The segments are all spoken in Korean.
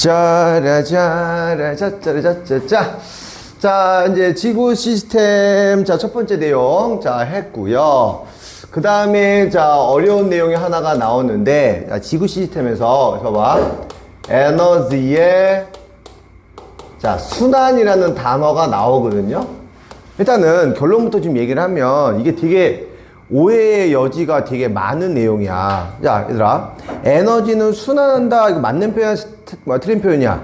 짜라짜라짜짜라짜짜. 자, 이제 지구 시스템, 자, 첫 번째 내용, 자, 했고요. 그 다음에, 자, 어려운 내용이 하나가 나오는데, 자, 지구 시스템에서, 봐봐. 에너지의, 자, 순환이라는 단어가 나오거든요. 일단은 결론부터 좀 얘기를 하면, 이게 되게 오해의 여지가 되게 많은 내용이야. 자, 얘들아. 에너지는 순환한다. 이거 맞는 표현, 틀린 표현이야.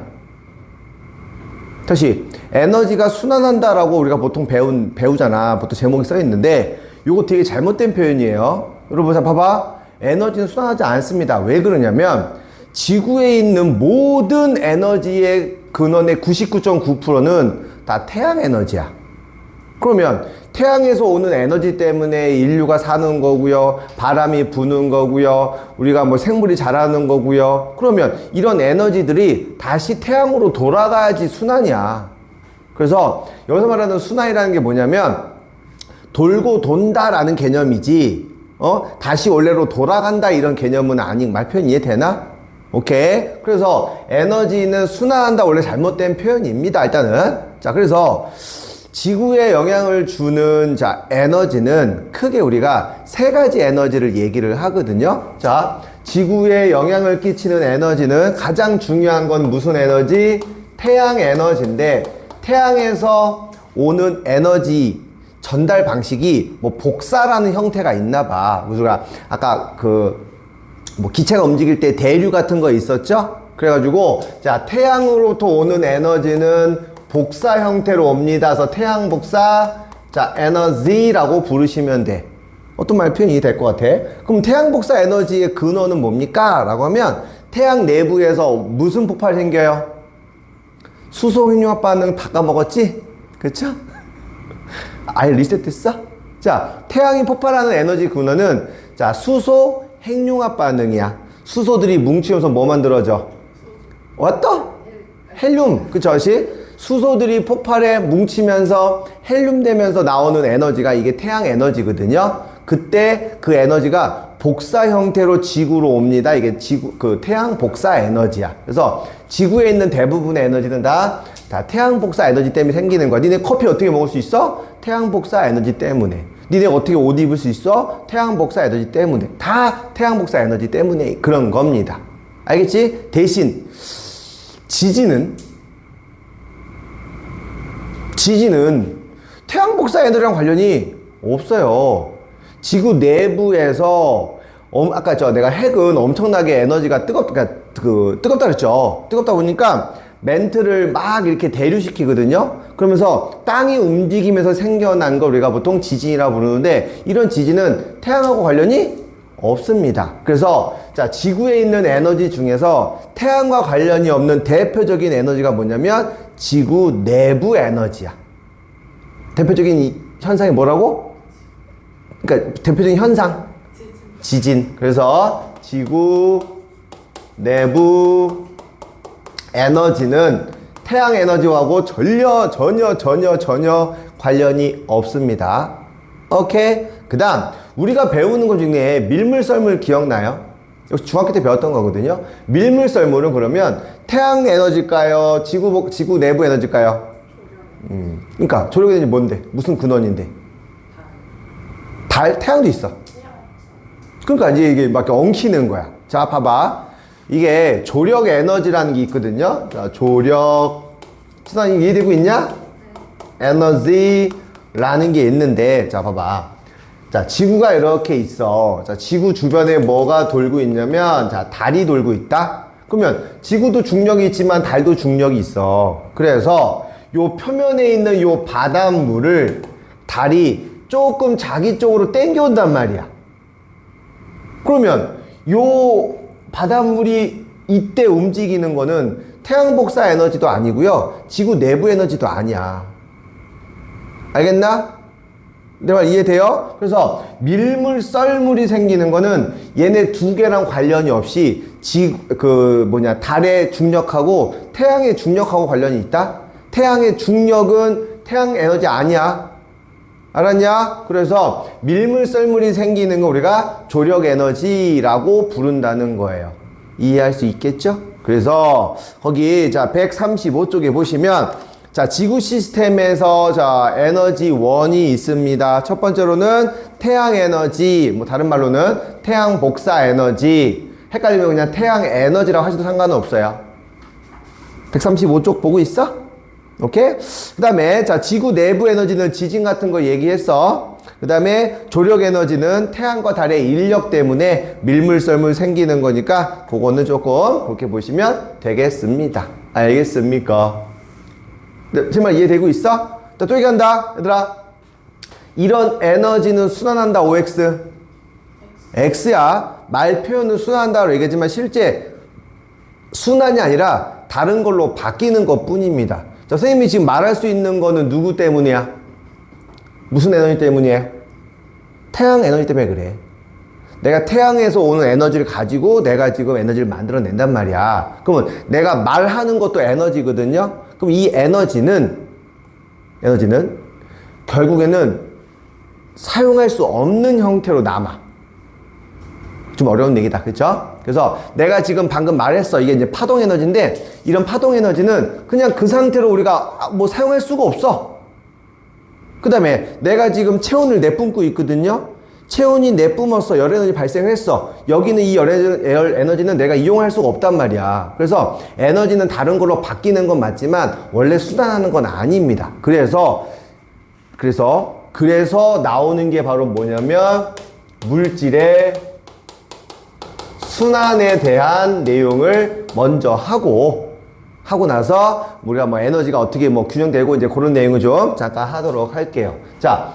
다시. 에너지가 순환한다라고 우리가 보통 배우잖아. 보통 제목이 써 있는데, 이거 되게 잘못된 표현이에요. 여러분, 자, 봐봐. 에너지는 순환하지 않습니다. 왜 그러냐면, 지구에 있는 모든 에너지의 근원의 99.9%는 다 태양 에너지야. 그러면 태양에서 오는 에너지 때문에 인류가 사는 거고요. 바람이 부는 거고요. 우리가 뭐 생물이 자라는 거고요. 그러면 이런 에너지들이 다시 태양으로 돌아가야지 순환이야. 그래서 여기서 말하는 순환이라는 게 뭐냐면 돌고 돈다라는 개념이지 다시 원래로 돌아간다 이런 개념은 아닌 말 표현 이해되나? 오케이. 그래서 에너지는 순환한다 원래 잘못된 표현입니다. 일단은. 자, 그래서 지구에 영향을 주는 자 에너지는 크게 우리가 세 가지 에너지를 얘기를 하거든요. 자, 지구에 영향을 끼치는 에너지는 가장 중요한 건 무슨 에너지? 태양 에너지인데 태양에서 오는 에너지 전달 방식이 뭐 복사라는 형태가 있나 봐. 우리가 아까 뭐 기체가 움직일 때 대류 같은 거 있었죠? 그래가지고 자 태양으로부터 오는 에너지는 복사 형태로 옵니다. 그래서 태양 복사, 자, 에너지라고 부르시면 돼. 어떤 말 표현이 될 것 같아? 그럼 태양 복사 에너지의 근원은 뭡니까? 라고 하면 태양 내부에서 무슨 폭발이 생겨요? 수소 핵융합 반응 다 까먹었지? 그쵸? 아예 리셋했어? 자, 태양이 폭발하는 에너지 근원은 자, 수소 핵융합 반응이야. 수소들이 뭉치면서 뭐 만들어져? 어떤? 헬륨. 그쵸? 수소들이 폭발에 뭉치면서 헬륨 되면서 나오는 에너지가 이게 태양 에너지거든요. 그때 그 에너지가 복사 형태로 지구로 옵니다. 이게 태양 복사 에너지야. 그래서 지구에 있는 대부분의 에너지는 다 태양 복사 에너지 때문에 생기는 거야. 니네 커피 어떻게 먹을 수 있어? 태양 복사 에너지 때문에. 니네 어떻게 옷 입을 수 있어? 태양 복사 에너지 때문에. 다 태양 복사 에너지 때문에 그런 겁니다. 알겠지? 대신 지진은 태양 복사 에너지랑 관련이 없어요. 지구 내부에서 아까 내가 핵은 엄청나게 에너지가 뜨겁다 그랬죠. 뜨겁다 보니까 멘트를 막 이렇게 대류시키거든요. 그러면서 땅이 움직이면서 생겨난 걸 우리가 보통 지진이라고 부르는데 이런 지진은 태양하고 관련이 없습니다. 그래서 자 지구에 있는 에너지 중에서 태양과 관련이 없는 대표적인 에너지가 뭐냐면 지구 내부 에너지야. 대표적인 현상이 뭐라고? 그러니까 대표적인 현상 지진. 그래서 지구 내부 에너지는 태양 에너지하고 전혀 관련이 없습니다. 오케이? 그 다음 우리가 배우는 것 중에 밀물썰물 기억나요? 역시 중학교 때 배웠던 거거든요. 밀물썰물은 그러면 태양 에너지일까요? 지구 내부 에너지일까요? 그러니까 조력 에너지 뭔데? 무슨 근원인데? 태양도 있어. 그러니까 이제 이게 막 엉키는 거야. 자, 봐봐. 이게 조력 에너지라는 게 있거든요. 자, 조력. 신환이 이해되고 있냐? 에너지라는 게 있는데, 자, 봐봐. 자, 지구가 이렇게 있어. 자, 지구 주변에 뭐가 돌고 있냐면, 자, 달이 돌고 있다? 그러면 지구도 중력이 있지만 달도 중력이 있어. 그래서 요 표면에 있는 요 바닷물을 달이 조금 자기 쪽으로 땡겨온단 말이야. 그러면 요 바닷물이 이때 움직이는 거는 태양 복사 에너지도 아니고요. 지구 내부 에너지도 아니야. 알겠나? 내 말 이해돼요? 그래서 밀물, 썰물이 생기는 거는 얘네 두 개랑 관련이 없이 달의 중력하고 태양의 중력하고 관련이 있다? 태양의 중력은 태양 에너지 아니야. 알았냐? 그래서 밀물, 썰물이 생기는 거 우리가 조력 에너지라고 부른다는 거예요. 이해할 수 있겠죠? 그래서 거기 자 135쪽에 보시면 자 지구 시스템에서 자 에너지 원이 있습니다. 첫 번째로는 태양 에너지, 뭐 다른 말로는 태양 복사 에너지. 헷갈리면 그냥 태양 에너지라고 하셔도 상관은 없어요. 135쪽 보고 있어? 오케이? 그 다음에 자 지구 내부 에너지는 지진 같은 거 얘기했어. 그 다음에 조력 에너지는 태양과 달의 인력 때문에 밀물썰물 생기는 거니까 그거는 조금 그렇게 보시면 되겠습니다. 알겠습니까? 네, 정말 이해되고 있어? 자, 또 얘기한다 얘들아. 이런 에너지는 순환한다. OX X야. 말 표현은 순환한다고 얘기하지만 실제 순환이 아니라 다른 걸로 바뀌는 것 뿐입니다. 자, 선생님이 지금 말할 수 있는 거는 누구 때문이야? 무슨 에너지 때문이야? 태양 에너지 때문에 그래. 내가 태양에서 오는 에너지를 가지고 내가 지금 에너지를 만들어낸단 말이야. 그러면 내가 말하는 것도 에너지거든요. 그럼 이 에너지는 결국에는 사용할 수 없는 형태로 남아. 좀 어려운 얘기다. 그쵸? 그래서 내가 지금 방금 말했어. 이게 이제 파동 에너지인데 이런 파동 에너지는 그냥 그 상태로 우리가 뭐 사용할 수가 없어. 그 다음에 내가 지금 체온을 내뿜고 있거든요. 체온이 내뿜어서 열 에너지 발생을 했어. 여기는 이 열 에너지는 내가 이용할 수가 없단 말이야. 그래서 에너지는 다른 걸로 바뀌는 건 맞지만 원래 순환하는 건 아닙니다. 그래서 나오는 게 바로 뭐냐면 물질의 순환에 대한 내용을 먼저 하고 나서 우리가 뭐 에너지가 어떻게 뭐 균형되고 이제 그런 내용을 좀 잠깐 하도록 할게요. 자,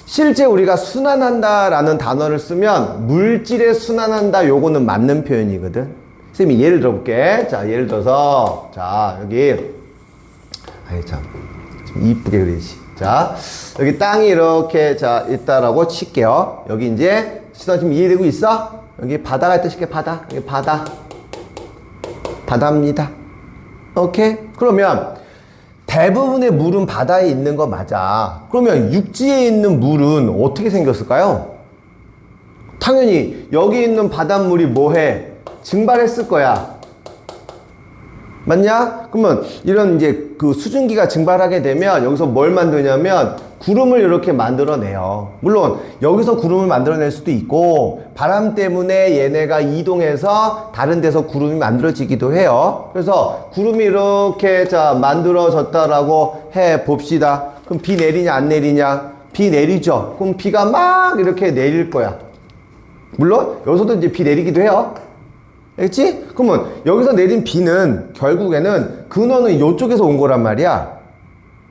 실제 우리가 순환한다라는 단어를 쓰면 물질에 순환한다 요거는 맞는 표현이거든. 선생님이 예를 들어볼게. 자, 예를 들어서 자 여기 아이 참 좀 이쁘게 그리지. 자, 여기 땅이 이렇게 자 있다라고 칠게요. 여기 이제 시선 지금 이해되고 있어? 여기 바다가 있다 칠게. 바다. 여기 바다입니다. 오케이? 그러면 대부분의 물은 바다에 있는 거 맞아. 그러면 육지에 있는 물은 어떻게 생겼을까요? 당연히 여기 있는 바닷물이 뭐해? 증발했을 거야. 맞냐? 그러면 이런 이제 그 수증기가 증발하게 되면 여기서 뭘 만드냐면 구름을 이렇게 만들어내요. 물론 여기서 구름을 만들어낼 수도 있고 바람 때문에 얘네가 이동해서 다른 데서 구름이 만들어지기도 해요. 그래서 구름이 이렇게 자 만들어졌다라고 해 봅시다. 그럼 비 내리냐 안 내리냐? 비 내리죠. 그럼 비가 막 이렇게 내릴 거야. 물론 여기서도 이제 비 내리기도 해요. 알겠지? 그러면 여기서 내린 비는 결국에는 근원은 이쪽에서 온 거란 말이야.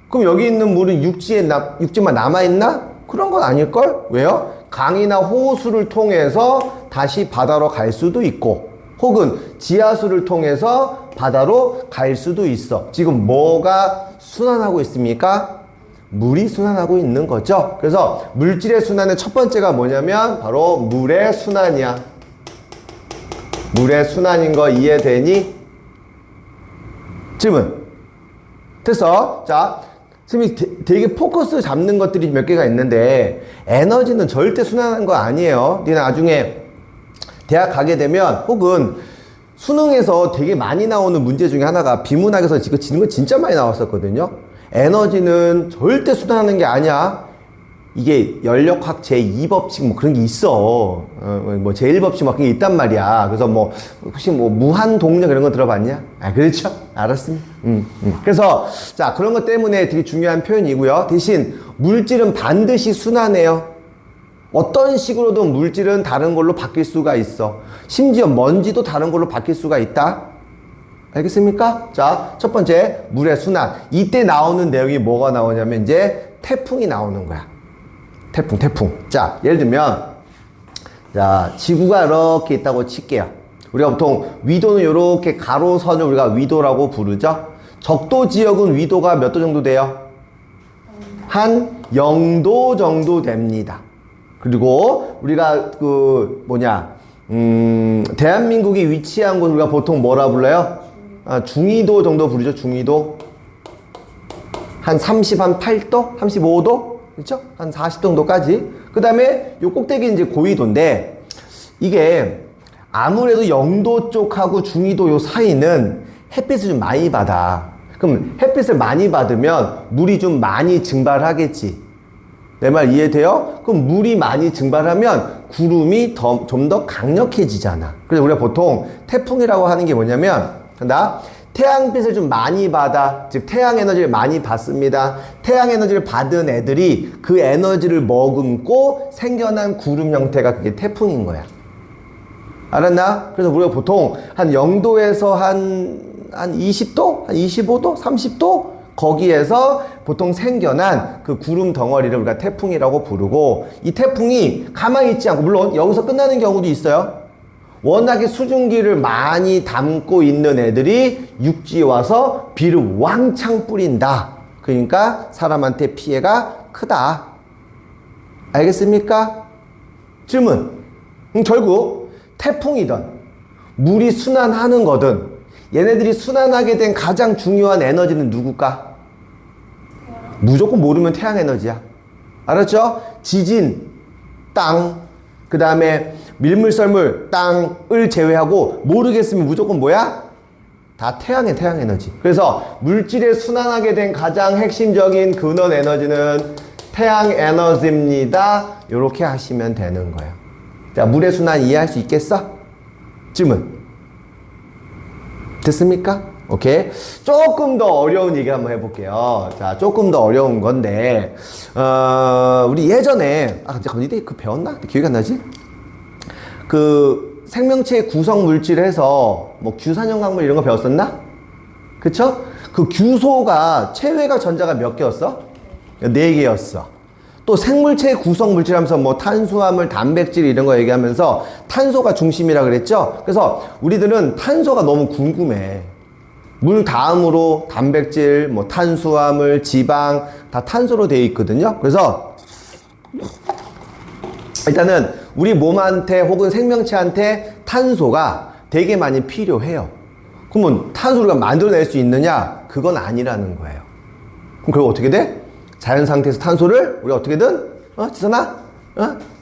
그럼 여기 있는 물은 육지만 남아있나? 그런 건 아닐걸? 왜요? 강이나 호수를 통해서 다시 바다로 갈 수도 있고 혹은 지하수를 통해서 바다로 갈 수도 있어. 지금 뭐가 순환하고 있습니까? 물이 순환하고 있는 거죠. 그래서 물질의 순환의 첫 번째가 뭐냐면 바로 물의 순환이야. 물의 순환인 거 이해되니? 질문. 됐어. 자, 선생님이 되게 포커스 잡는 것들이 몇 개가 있는데 에너지는 절대 순환한 거 아니에요. 네 나중에 대학 가게 되면 혹은 수능에서 되게 많이 나오는 문제 중에 하나가 비문학에서 지금 지는 거 진짜 많이 나왔었거든요. 에너지는 절대 순환하는 게 아니야. 이게 연력학 제2법칙 뭐 그런 게 있어. 뭐 제1법칙 막 그런 게 있단 말이야. 그래서 뭐 혹시 뭐 무한 동력 이런 거 들어봤냐? 아, 그렇죠. 알았습니다. 그래서 자, 그런 것 때문에 되게 중요한 표현이고요. 대신 물질은 반드시 순환해요. 어떤 식으로든 물질은 다른 걸로 바뀔 수가 있어. 심지어 먼지도 다른 걸로 바뀔 수가 있다. 알겠습니까? 자, 첫 번째 물의 순환. 이때 나오는 내용이 뭐가 나오냐면 이제 태풍이 나오는 거야. 태풍. 자, 예를 들면 자, 지구가 이렇게 있다고 칠게요. 우리가 보통 위도는 이렇게 가로선을 우리가 위도라고 부르죠. 적도 지역은 위도가 몇 도 정도 돼요? 한 0도 정도 됩니다. 그리고 우리가 대한민국이 위치한 곳 우리가 보통 뭐라 불러요? 중위도 정도 부르죠. 중위도. 한 8도? 35도? 그렇죠? 한 40 정도까지. 그 다음에 요 꼭대기 이제 고위도인데 이게 아무래도 영도 쪽하고 중위도 요 사이는 햇빛을 좀 많이 받아. 그럼 햇빛을 많이 받으면 물이 좀 많이 증발하겠지. 내 말 이해돼요? 그럼 물이 많이 증발하면 구름이 좀 더 강력해지잖아. 그래서 우리가 보통 태풍이라고 하는 게 뭐냐면, 간다. 태양빛을 좀 많이 받아. 즉, 태양 에너지를 많이 받습니다. 태양 에너지를 받은 애들이 그 에너지를 머금고 생겨난 구름 형태가 그게 태풍인 거야. 알았나? 그래서 우리가 보통 한 0도에서 한 20도? 한 25도? 30도? 거기에서 보통 생겨난 그 구름 덩어리를 우리가 태풍이라고 부르고, 이 태풍이 가만히 있지 않고, 물론 여기서 끝나는 경우도 있어요. 워낙에 수증기를 많이 담고 있는 애들이 육지에 와서 비를 왕창 뿌린다. 그러니까 사람한테 피해가 크다. 알겠습니까? 질문. 결국 태풍이든 물이 순환하는 거든 얘네들이 순환하게 된 가장 중요한 에너지는 누굴까? 무조건 모르면 태양 에너지야. 알았죠? 지진, 땅, 그 다음에 밀물썰물, 땅을 제외하고 모르겠으면 무조건 뭐야? 다 태양 에너지. 그래서 물질에 순환하게 된 가장 핵심적인 근원 에너지는 태양 에너지입니다. 이렇게 하시면 되는 거예요. 자, 물의 순환 이해할 수 있겠어? 질문. 됐습니까? 오케이. 조금 더 어려운 얘기 한번 해볼게요. 자, 조금 더 어려운 건데, 우리 예전에, 어디대 그 배웠나? 기억이 안 나지? 그 생명체의 구성 물질 해서 뭐 규산형 강물 이런 거 배웠었나? 그쵸? 그 규소가 체외가 전자가 몇 개였어? 4개였어. 또 생물체의 구성 물질 하면서 뭐 탄수화물, 단백질 이런 거 얘기하면서 탄소가 중심이라 그랬죠? 그래서 우리들은 탄소가 너무 궁금해. 물 다음으로 단백질, 뭐 탄수화물, 지방 다 탄소로 되어 있거든요. 그래서 일단은 우리 몸한테 혹은 생명체한테 탄소가 되게 많이 필요해요. 그러면 탄소를 만들어낼 수 있느냐? 그건 아니라는 거예요. 그럼 결국 어떻게 돼? 자연 상태에서 탄소를 우리가 어떻게든 지선아?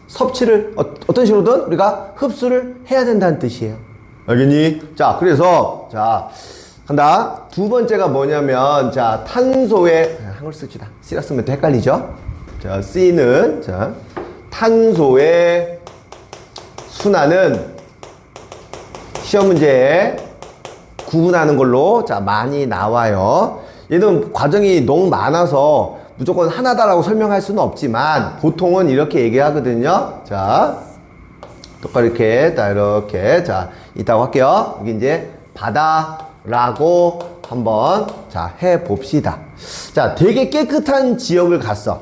섭취를 어떤 식으로든 우리가 흡수를 해야 된다는 뜻이에요. 알겠니? 자, 그래서 자 간다. 두 번째가 뭐냐면 자 탄소의 한글 씁시다. C라 쓰면 또 헷갈리죠? 자 C는 자 탄소의 순환은 시험 문제에 구분하는 걸로 자 많이 나와요. 얘는 과정이 너무 많아서 무조건 하나다라고 설명할 수는 없지만 보통은 이렇게 얘기하거든요. 자 똑바로 이렇게 자 있다고 할게요. 여기 이제 바다라고 한번 자 해봅시다. 자 되게 깨끗한 지역을 갔어.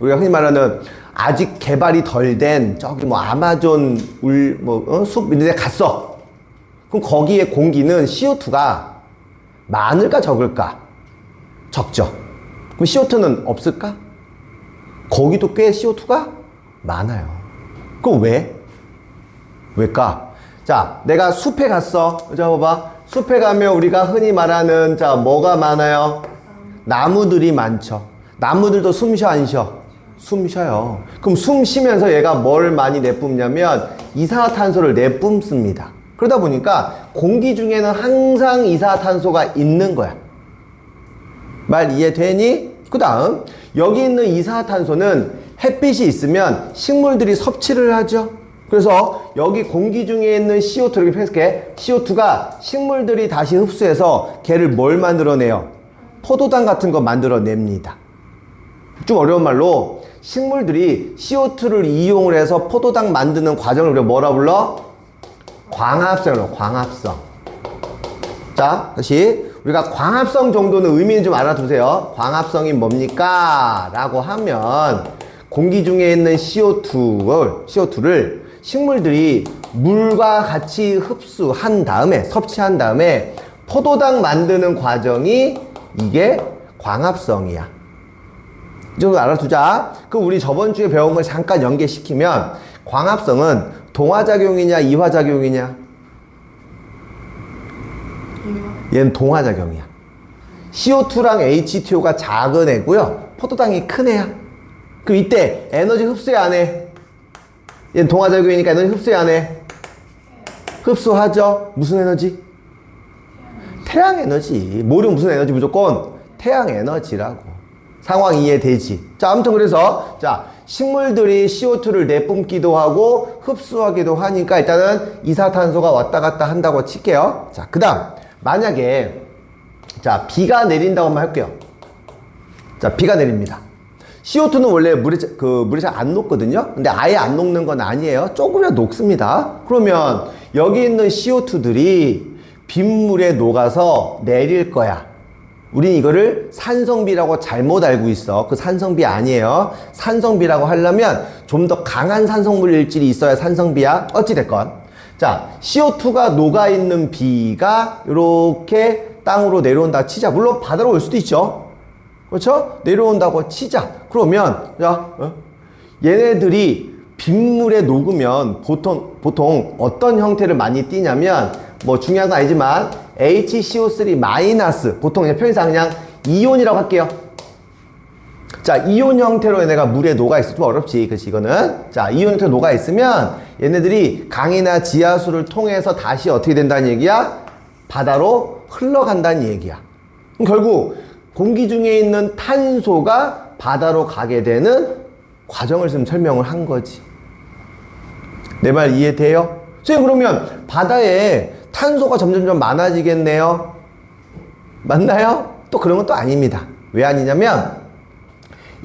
우리가 흔히 말하는 아직 개발이 덜 된 저기 뭐 아마존 숲 이런 데 갔어. 그럼 거기에 공기는 CO2가 많을까 적을까? 적죠. 그럼 CO2는 없을까? 거기도 꽤 CO2가 많아요. 그럼 왜? 왜일까? 자, 내가 숲에 갔어. 자, 봐봐. 숲에 가면 우리가 흔히 말하는 자, 뭐가 많아요? 나무들이 많죠. 나무들도 숨 쉬어 안 쉬어? 숨 쉬어요. 그럼 숨 쉬면서 얘가 뭘 많이 내뿜냐면 이산화탄소를 내뿜습니다. 그러다 보니까 공기 중에는 항상 이산화탄소가 있는 거야. 말 이해되니? 그 다음 여기 있는 이산화탄소는 햇빛이 있으면 식물들이 섭취를 하죠. 그래서 여기 공기 중에 있는 CO2 이렇게 펼칠게. CO2가 식물들이 다시 흡수해서 걔를 뭘 만들어내요? 포도당 같은 거 만들어냅니다. 좀 어려운 말로 식물들이 CO2를 이용을 해서 포도당 만드는 과정을 우리가 뭐라 불러? 광합성으로 광합성. 자 다시 우리가 광합성 정도는 의미는 좀 알아두세요. 광합성이 뭡니까? 라고 하면 공기 중에 있는 CO2를 식물들이 물과 같이 흡수한 다음에 섭취한 다음에 포도당 만드는 과정이 이게 광합성이야. 이 정도 알아두자. 그럼 우리 저번 주에 배운 걸 잠깐 연계시키면 광합성은 동화작용이냐 이화작용이냐? 얘는 동화작용이야. CO2랑 H2O가 작은 애고요. 포도당이 큰 애야. 그럼 이때 에너지 흡수해 안 해? 얘는 동화작용이니까 에너지 흡수해 안 해? 흡수하죠. 무슨 에너지? 태양 에너지. 뭐는 무슨 에너지? 무조건 태양 에너지라고. 상황 이해되지? 자, 아무튼 그래서 자, 식물들이 CO2를 내뿜기도 하고 흡수하기도 하니까 일단은 이산화탄소가 왔다 갔다 한다고 칠게요. 자, 그 다음 만약에 자, 비가 내린다고 한번 할게요. 자, 비가 내립니다. CO2는 원래 물에 잘 안 녹거든요. 근데 아예 안 녹는 건 아니에요. 조금이라도 녹습니다. 그러면 여기 있는 CO2들이 빗물에 녹아서 내릴 거야. 우린 이거를 산성비라고 잘못 알고 있어. 그 산성비 아니에요. 산성비라고 하려면 좀 더 강한 산성물 일질이 있어야 산성비야. 어찌됐건. 자, CO2가 녹아있는 비가 이렇게 땅으로 내려온다 치자. 물론 바다로 올 수도 있죠. 그렇죠? 내려온다고 치자. 그러면 얘네들이 빗물에 녹으면 보통 어떤 형태를 많이 띠냐면 뭐 중요한 건 아니지만 HCO3 마이너스 보통 그냥 표현상 그냥 이온이라고 할게요. 자, 이온 형태로 얘네가 물에 녹아 있어. 좀 어렵지. 그치, 이거는. 자, 이온 형태로 녹아 있으면 얘네들이 강이나 지하수를 통해서 다시 어떻게 된다는 얘기야? 바다로 흘러간다는 얘기야. 그럼 결국 공기 중에 있는 탄소가 바다로 가게 되는 과정을 지금 설명을 한 거지. 내 말 이해돼요? 선생님, 그러면 바다에 탄소가 점점점 많아지겠네요? 맞나요? 또 그런 건 또 아닙니다. 왜 아니냐면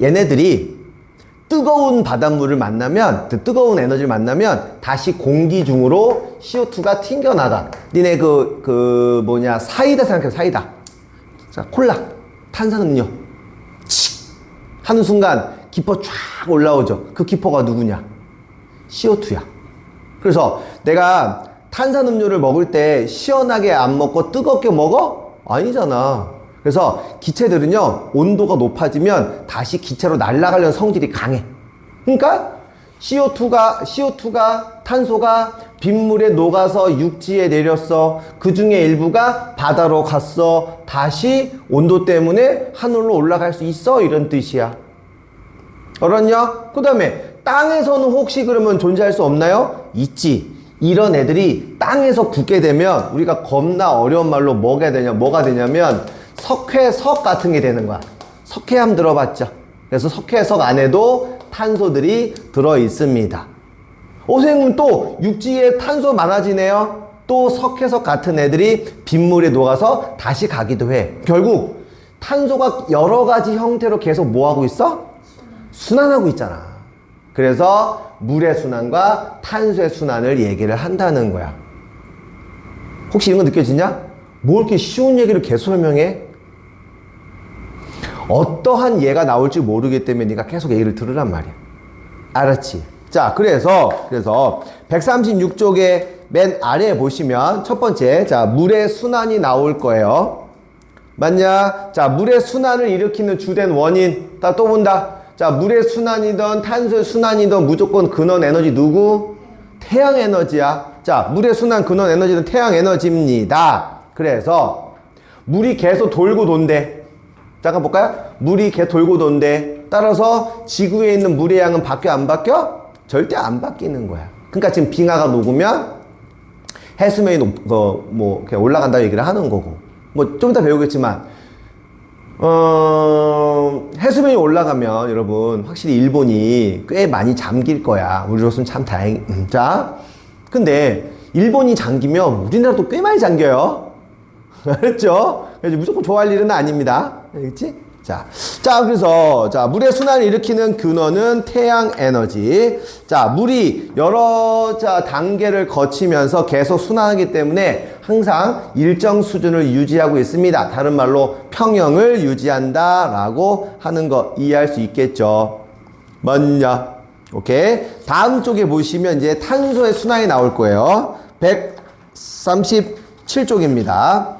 얘네들이 뜨거운 바닷물을 만나면, 뜨거운 에너지를 만나면 다시 공기 중으로 CO2가 튕겨나가. 니네 사이다 생각해. 사이다. 자, 콜라, 탄산음료 칙 하는 순간 기포 쫙 올라오죠. 그 기포가 누구냐? CO2야. 그래서 내가 탄산음료를 먹을 때 시원하게 안 먹고 뜨겁게 먹어? 아니잖아. 그래서 기체들은요, 온도가 높아지면 다시 기체로 날아가려는 성질이 강해. 그러니까 CO2가 탄소가 빗물에 녹아서 육지에 내렸어. 그 중에 일부가 바다로 갔어. 다시 온도 때문에 하늘로 올라갈 수 있어. 이런 뜻이야. 알았냐? 그 다음에 땅에서는 혹시 그러면 존재할 수 없나요? 있지. 이런 애들이 땅에서 굳게 되면 우리가 겁나 어려운 말로 뭐가 되냐면 석회석 같은 게 되는 거야. 석회암 들어봤죠? 그래서 석회석 안에도 탄소들이 들어 있습니다. 선생님, 또 육지에 탄소 많아지네요. 또 석회석 같은 애들이 빗물에 녹아서 다시 가기도 해. 결국 탄소가 여러 가지 형태로 계속 뭐 하고 있어? 순환하고 있잖아. 그래서 물의 순환과 탄소의 순환을 얘기를 한다는 거야. 혹시 이런 거 느껴지냐? 뭐 이렇게 쉬운 얘기를 계속 설명해? 어떠한 예가 나올지 모르기 때문에 네가 계속 얘기를 들으란 말이야. 알았지? 자, 그래서 136쪽에 맨 아래에 보시면 첫 번째, 자, 물의 순환이 나올 거예요. 맞냐? 자, 물의 순환을 일으키는 주된 원인. 또 본다. 자, 물의 순환이든 탄소의 순환이든 무조건 근원 에너지 누구? 태양 에너지야. 자, 물의 순환 근원 에너지는 태양 에너지입니다. 그래서 물이 계속 돌고 돈대. 잠깐 볼까요? 물이 계속 돌고 돈대. 따라서 지구에 있는 물의 양은 바뀌어 안 바뀌어? 절대 안 바뀌는 거야. 그러니까 지금 빙하가 녹으면 해수면이 그냥 올라간다고 얘기를 하는 거고. 뭐 좀 이따 배우겠지만 해수면이 올라가면 여러분 확실히 일본이 꽤 많이 잠길 거야. 우리로서는 참 자, 근데 일본이 잠기면 우리나라도 꽤 많이 잠겨요. 알았죠? 그래서 무조건 좋아할 일은 아닙니다. 알겠지? 그래서 물의 순환을 일으키는 근원은 태양 에너지. 자, 물이 여러 단계를 거치면서 계속 순환하기 때문에 항상 일정 수준을 유지하고 있습니다. 다른 말로 평형을 유지한다라고 하는 거 이해할 수 있겠죠. 맞냐? 오케이. 다음 쪽에 보시면 이제 탄소의 순환이 나올 거예요. 137쪽입니다.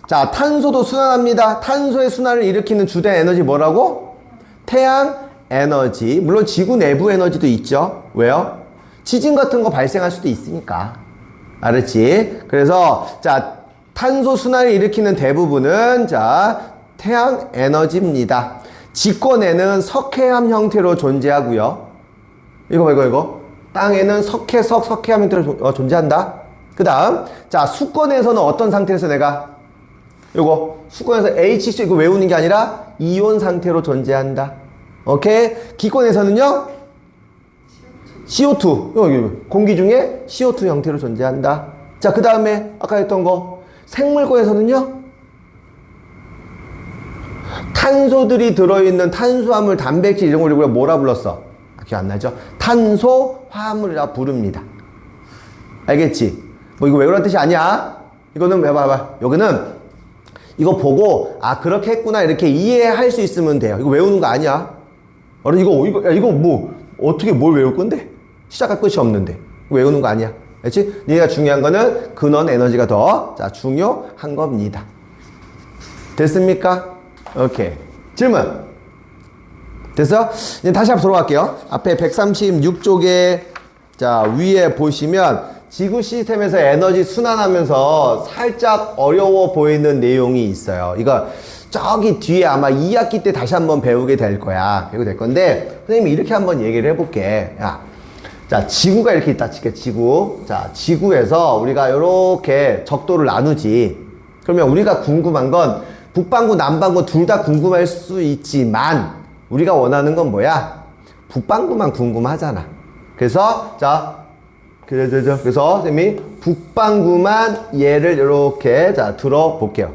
자, 탄소도 순환합니다. 탄소의 순환을 일으키는 주된 에너지 뭐라고? 태양 에너지. 물론 지구 내부 에너지도 있죠. 왜요? 지진 같은 거 발생할 수도 있으니까. 알았지? 그래서 자, 탄소 순환을 일으키는 대부분은 태양 에너지입니다. 지권에는 석회암 형태로 존재하고요. 이거. 땅에는 석회암 형태로 존재한다. 그 다음, 자, 수권에서는 어떤 상태에서 내가 요거 수권에서 H2 이거 외우는 게 아니라 이온 상태로 존재한다. 오케이? 기권에서는요 CO2 여기 공기 중에 CO2 형태로 존재한다. 자, 그 다음에 아까 했던 거 생물권에서는요 탄소들이 들어있는 탄수화물, 단백질 이런 걸 우리가 뭐라 불렀어? 기억 안 나죠? 탄소화물이라 부릅니다. 알겠지? 뭐 이거 외우라는 뜻이 아니야. 이거는 봐봐. 여기는 이거 보고 아 그렇게 했구나 이렇게 이해할 수 있으면 돼요. 이거 외우는 거 아니야. 이거 뭐 어떻게 뭘 외울 건데? 시작할 끝이 없는데 외우는 거 아니야. 알지? 얘가 중요한 거는 근원 에너지가 더 중요한 겁니다. 됐습니까? 오케이. 질문. 됐어? 이제 다시 한번 돌아갈게요. 앞에 136쪽에 자 위에 보시면 지구 시스템에서 에너지 순환하면서 살짝 어려워 보이는 내용이 있어요. 이거 저기 뒤에 아마 2학기 때 다시 한번 배우게 될 거야. 배우게 될 건데 선생님이 이렇게 한번 얘기를 해볼게. 야, 자 지구가 이렇게 있다 칠게. 지구. 자 지구에서 우리가 이렇게 적도를 나누지. 그러면 우리가 궁금한 건 북반구 남반구 둘 다 궁금할 수 있지만 우리가 원하는 건 뭐야? 북반구만 궁금하잖아. 그래서 그래서 선생님이 북반구만 얘를 이렇게 자 들어볼게요.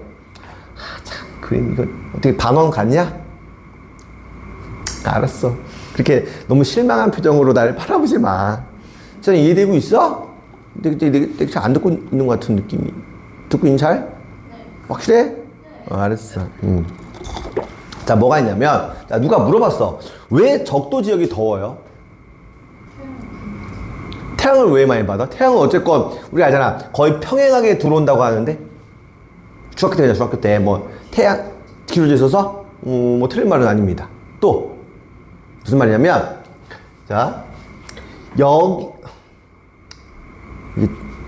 참 그림 이거 어떻게 반원 같냐? 알았어. 그렇게 너무 실망한 표정으로 나를 바라보지 마. 저는 이해되고 있어? 되게 잘 안 듣고 있는 것 같은 느낌이. 듣고 있는 잘? 네. 확실해? 네. 알았어. 자, 뭐가 있냐면, 자, 누가 물어봤어. 왜 적도 지역이 더워요? 태양을 왜 많이 받아? 태양은 어쨌건, 우리가 알잖아. 거의 평행하게 들어온다고 하는데, 중학교 때잖아, 중학교 때. 뭐, 태양, 기울어져 있어서? 뭐, 틀린 말은 아닙니다. 또, 무슨 말이냐면, 자,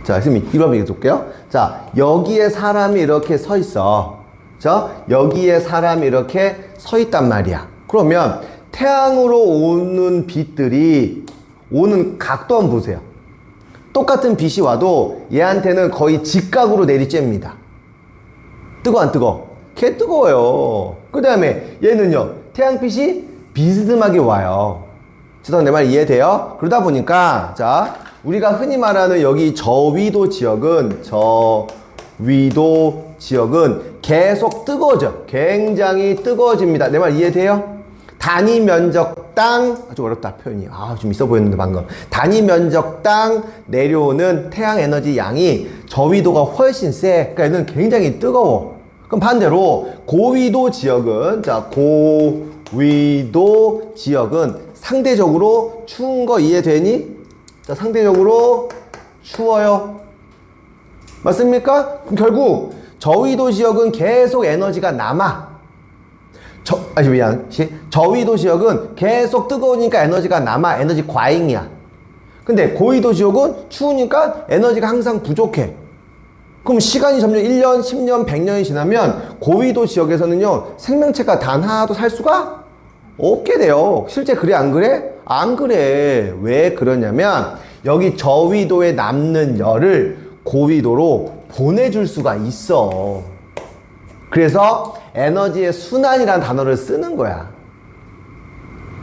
자, 선생님, 이런 얘기 해줄게요. 자, 여기에 사람이 이렇게 서 있어. 여기에 사람이 이렇게 서 있단 말이야. 그러면 태양으로 오는 빛들이 오는 각도 한번 보세요. 똑같은 빛이 와도 얘한테는 거의 직각으로 내리쬐입니다. 뜨거 안 뜨거? 개 뜨거워요. 그 다음에 얘는요 태양빛이 비스듬하게 와요. 내 말 이해돼요? 그러다 보니까 자 우리가 흔히 말하는 여기 저위도 지역은 계속 뜨거워져. 굉장히 뜨거워집니다. 내 말 이해돼요? 단위 면적당 좀 어렵다 표현이. 좀 있어 보였는데 방금. 단위 면적당 내려오는 태양 에너지 양이 저위도가 훨씬 세. 그러니까 얘는 굉장히 뜨거워. 그럼 반대로 고위도 지역은 고위도 지역은 상대적으로 추운 거 이해되니? 자, 상대적으로 추워요. 맞습니까? 그럼 결국 저위도 지역은 계속 에너지가 남아. 저위도 지역은 계속 뜨거우니까 에너지가 남아. 에너지 과잉이야. 근데 고위도 지역은 추우니까 에너지가 항상 부족해. 그럼 시간이 점점 1년, 10년, 100년이 지나면 고위도 지역에서는요 생명체가 단 하나도 살 수가 없게 돼요. 실제 그래 안 그래? 안 그래. 왜 그러냐면 여기 저위도에 남는 열을 고위도로 보내줄 수가 있어. 그래서 에너지의 순환이라는 단어를 쓰는 거야.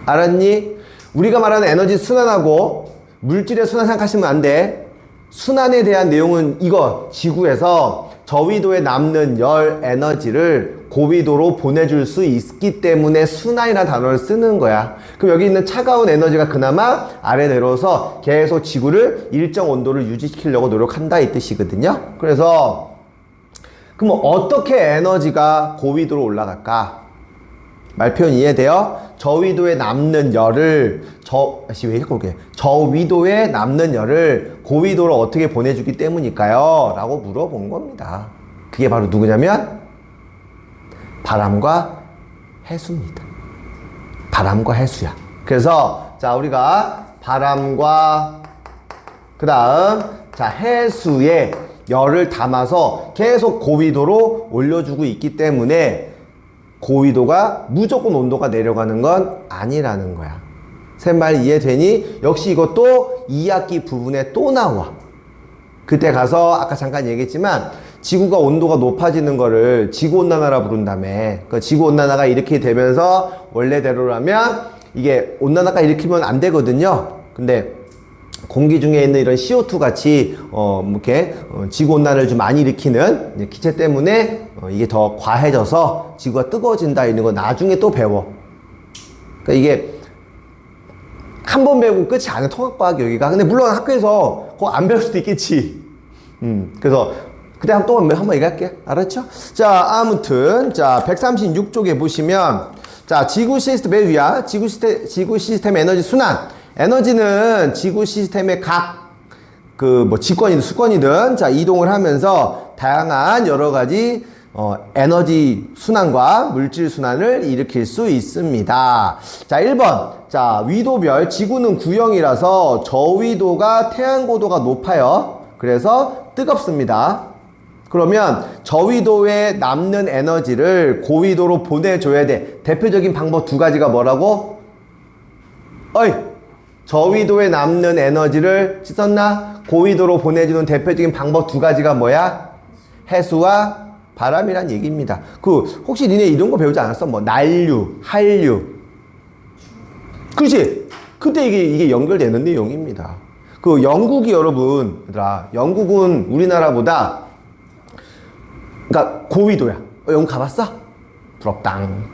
알았니? 우리가 말하는 에너지 순환하고 물질의 순환 생각하시면 안 돼. 순환에 대한 내용은 이거 지구에서 저위도에 남는 열 에너지를 고위도로 보내줄 수 있기 때문에 순환이라는 단어를 쓰는 거야. 그럼 여기 있는 차가운 에너지가 그나마 아래 내려와서 계속 지구를 일정 온도를 유지시키려고 노력한다 이 뜻이거든요. 그래서 그럼 어떻게 에너지가 고위도로 올라갈까? 말표현 이해돼요? 저위도에 남는 열을 저위도에 남는 열을 고위도로 어떻게 보내주기 때문일까요? 라고 물어본 겁니다. 그게 바로 누구냐면 바람과 해수입니다. 바람과 해수야. 그래서 자 우리가 바람과 그 다음 자 해수에 열을 담아서 계속 고위도로 올려주고 있기 때문에 고위도가 무조건 온도가 내려가는 건 아니라는 거야. 새 말 이해되니? 역시 이것도 2학기 부분에 또 나와. 그때 가서 아까 잠깐 얘기했지만 지구가 온도가 높아지는 거를 지구온난화라 부른다며. 그 지구온난화가 이렇게 되면서 원래대로라면 이게 온난화가 일으키면 안 되거든요. 근데 공기 중에 있는 이런 CO2 같이 이렇게 지구온난화를 좀 많이 일으키는 기체 때문에 이게 더 과해져서 지구가 뜨거워진다 이런 거 나중에 또 배워. 그러니까 이게 한 번 배우고 끝이 아니야, 통합과학 여기가. 근데 물론 학교에서 그거 안 배울 수도 있겠지. 그래서 그때 또 한 번 얘기할게. 알았죠? 자, 아무튼 자 136쪽에 보시면 자 지구 시스템의 위야 지구 시스템 에너지 순환. 에너지는 지구 시스템의 각 직권이든 수권이든 자 이동을 하면서 다양한 여러 가지 에너지 순환과 물질 순환을 일으킬 수 있습니다. 자, 1번. 자, 위도별. 지구는 구형이라서 저위도가 태양고도가 높아요. 그래서 뜨겁습니다. 그러면 저위도에 남는 에너지를 고위도로 보내줘야 돼. 대표적인 방법 두 가지가 뭐라고? 어이! 저위도에 남는 에너지를 씻었나? 고위도로 보내주는 대표적인 방법 두 가지가 뭐야? 해수와 바람이란 얘기입니다. 혹시 니네 이런 거 배우지 않았어? 뭐 난류, 한류. 그렇지? 그때 이게 연결되는 내용입니다. 영국이 여러분, 얘들아, 영국은 우리나라보다 그러니까 고위도야. 영국 가봤어? 부럽당.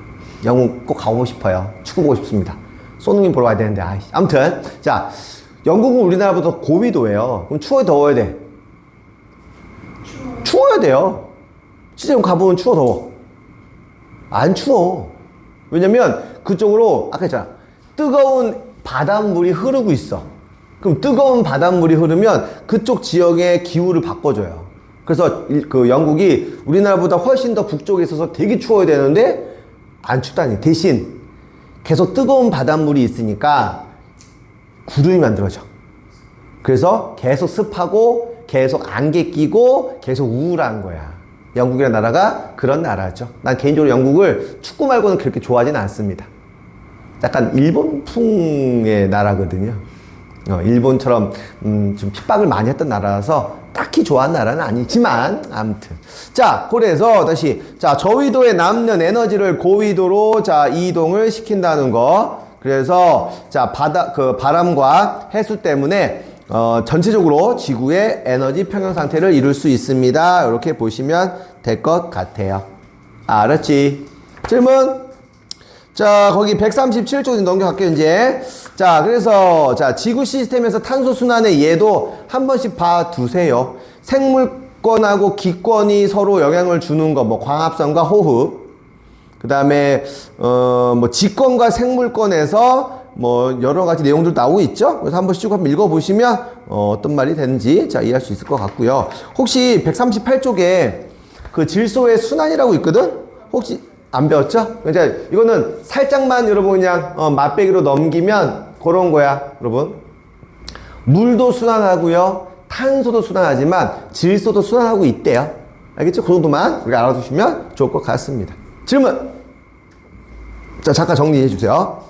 영국 꼭 가보고 싶어요. 축구 보고 싶습니다. 손흥민 보러 가야 되는데, 아무튼 자, 영국은 우리나라보다 고위도예요. 그럼 추워야 더워야 돼? 추워야 돼요. 진짜 가보면 추워 더워? 안 추워. 왜냐면 그쪽으로 아까 했잖아, 뜨거운 바닷물이 흐르고 있어. 그럼 뜨거운 바닷물이 흐르면 그쪽 지역의 기후를 바꿔줘요. 그래서 영국이 우리나라보다 훨씬 더 북쪽에 있어서 되게 추워야 되는데 안 춥다니. 대신 계속 뜨거운 바닷물이 있으니까 구름이 만들어져. 그래서 계속 습하고 계속 안개 끼고 계속 우울한 거야. 영국이라는 나라가 그런 나라죠. 난 개인적으로 영국을 축구 말고는 그렇게 좋아하진 않습니다. 약간 일본풍의 나라거든요. 일본처럼 좀 핍박을 많이 했던 나라라서 딱히 좋아하는 나라는 아니지만 아무튼 자, 그래서 다시 자 저위도에 남는 에너지를 고위도로 자 이동을 시킨다는 거. 그래서 자 바람과 해수 때문에 전체적으로 지구의 에너지 평형 상태를 이룰 수 있습니다. 이렇게 보시면 될 것 같아요. 알았지? 질문? 자, 거기 137쪽 넘겨갈게요, 이제. 자, 그래서, 자, 지구 시스템에서 탄소 순환의 예도 한 번씩 봐두세요. 생물권하고 기권이 서로 영향을 주는 거, 뭐, 광합성과 호흡. 그 다음에, 직권과 생물권에서 뭐, 여러 가지 내용들 나오고 있죠? 그래서 한 번씩 쭉 한번 읽어보시면, 어떤 말이 되는지, 자, 이해할 수 있을 것 같고요. 혹시 138쪽에 질소의 순환이라고 있거든? 혹시, 안 배웠죠? 그러니까 이거는 살짝만 여러분 그냥 맛배기로 넘기면 그런 거야, 여러분. 물도 순환하고요, 탄소도 순환하지만 질소도 순환하고 있대요. 알겠죠? 그 정도만 우리가 알아두시면 좋을 것 같습니다. 질문! 자, 잠깐 정리해 주세요.